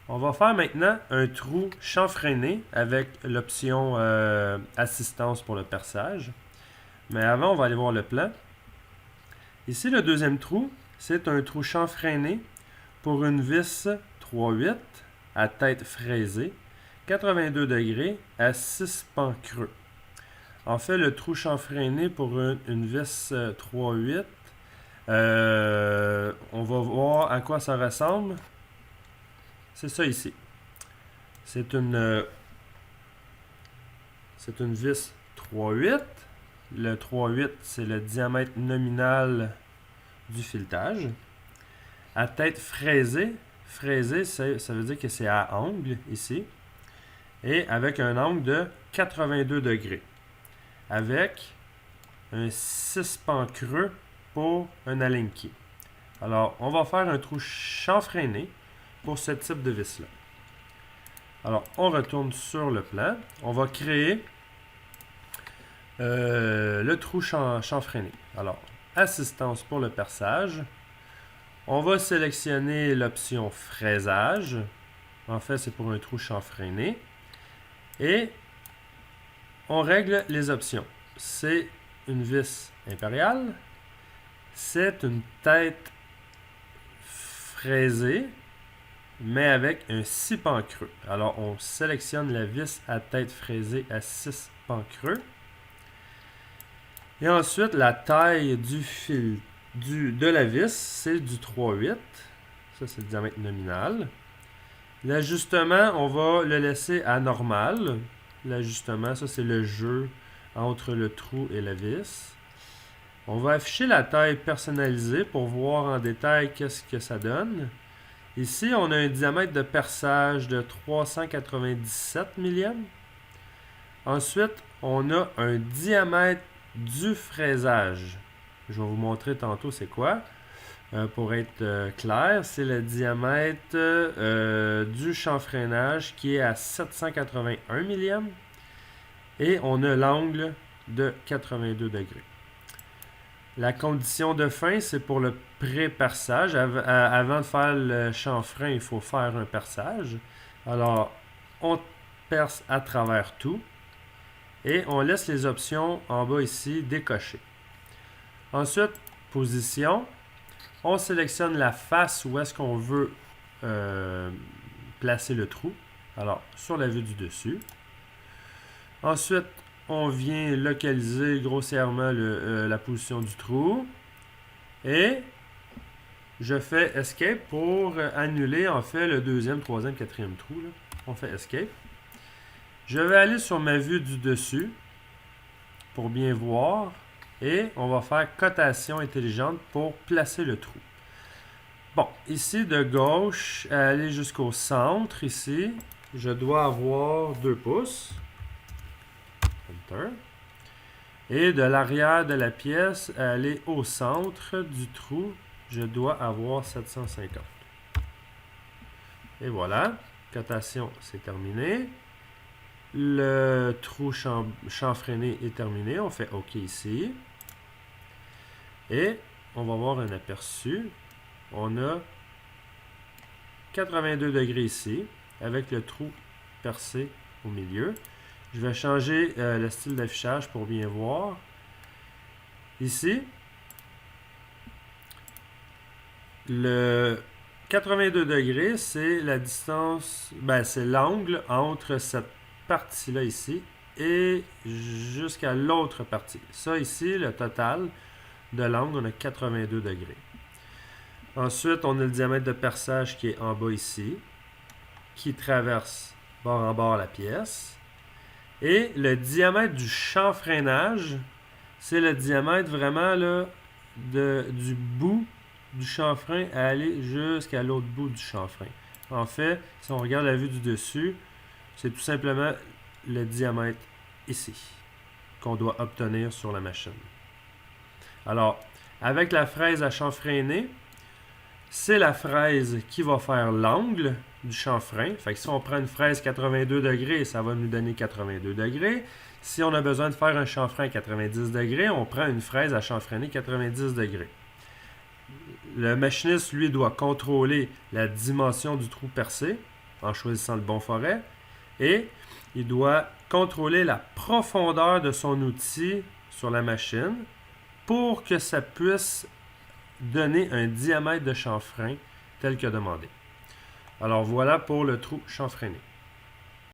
On va faire maintenant un trou chanfreiné avec l'option assistance pour le perçage. Mais avant, on va aller voir le plan. Ici, le deuxième trou, c'est un trou chanfreiné pour une vis 3/8 à tête fraisée, 82 degrés à 6 pans creux. En fait, le trou chanfreiné pour une vis 3/8, on va voir à quoi ça ressemble. C'est ça ici. C'est une vis 3/8. Le 3/8, c'est le diamètre nominal du filetage. À tête fraisée, ça veut dire que c'est à angle ici. Et avec un angle de 82 degrés. Avec un 6 pans creux pour un aligné. Alors, on va faire un trou chanfreiné pour ce type de vis-là. Alors, on retourne sur le plan. On va créer le trou chanfreiné. Alors, assistance pour le perçage. On va sélectionner l'option fraisage. En fait, c'est pour un trou chanfreiné. Et on règle les options. C'est une vis impériale. C'est une tête fraisée, mais avec un 6 pans creux. Alors, on sélectionne la vis à tête fraisée à 6 pans creux. Et ensuite, la taille du fil de la vis, c'est du 3/8. Ça, c'est le diamètre nominal. L'ajustement, on va le laisser à normal. L'ajustement, ça, c'est le jeu entre le trou et la vis. On va afficher la taille personnalisée pour voir en détail qu'est-ce que ça donne. Ici, on a un diamètre de perçage de 397 mm. Ensuite, on a un diamètre du fraisage. Je vais vous montrer tantôt c'est quoi. Pour être clair, c'est le diamètre du chanfreinage qui est à 781 mm. Et on a l'angle de 82 degrés. La condition de fin, c'est pour le pré-perçage. Avant de faire le chanfrein, il faut faire un perçage. Alors, on perce à travers tout. Et on laisse les options en bas ici décochées. Ensuite, position. On sélectionne la face où est-ce qu'on veut placer le trou. Alors, sur la vue du dessus. Ensuite, on vient localiser grossièrement la position du trou. Et je fais Escape pour annuler en fait le deuxième, troisième, quatrième trou. Là. On fait Escape. Je vais aller sur ma vue du dessus pour bien voir. Et on va faire cotation intelligente pour placer le trou. Bon, ici de gauche, aller jusqu'au centre, ici, je dois avoir 2 pouces. Enter. Et de l'arrière de la pièce, aller au centre du trou, je dois avoir 750. Et voilà, cotation, c'est terminé. Le trou chanfreiné est terminé. On fait OK ici. Et on va voir un aperçu. On a 82 degrés ici, avec le trou percé au milieu. Je vais changer le style d'affichage pour bien voir. Ici, le 82 degrés, c'est la distance, c'est l'angle entre cette partie-là ici et jusqu'à l'autre partie. Ça ici, le total de l'angle, on a 82 degrés. Ensuite, on a le diamètre de perçage qui est en bas ici, qui traverse bord en bord la pièce. Et le diamètre du chanfreinage, c'est le diamètre vraiment là, du bout du chanfrein à aller jusqu'à l'autre bout du chanfrein. En fait, si on regarde la vue du dessus, c'est tout simplement le diamètre ici qu'on doit obtenir sur la machine. Alors, avec la fraise à chanfreiner, c'est la fraise qui va faire l'angle du chanfrein. Fait que si on prend une fraise 82 degrés, ça va nous donner 82 degrés. Si on a besoin de faire un chanfrein à 90 degrés, on prend une fraise à chanfreiner 90 degrés. Le machiniste, lui, doit contrôler la dimension du trou percé. en choisissant le bon forêt. Et il doit contrôler la profondeur de son outil sur la machine pour que ça puisse donner un diamètre de chanfrein tel que demandé. Alors voilà pour le trou chanfreiné.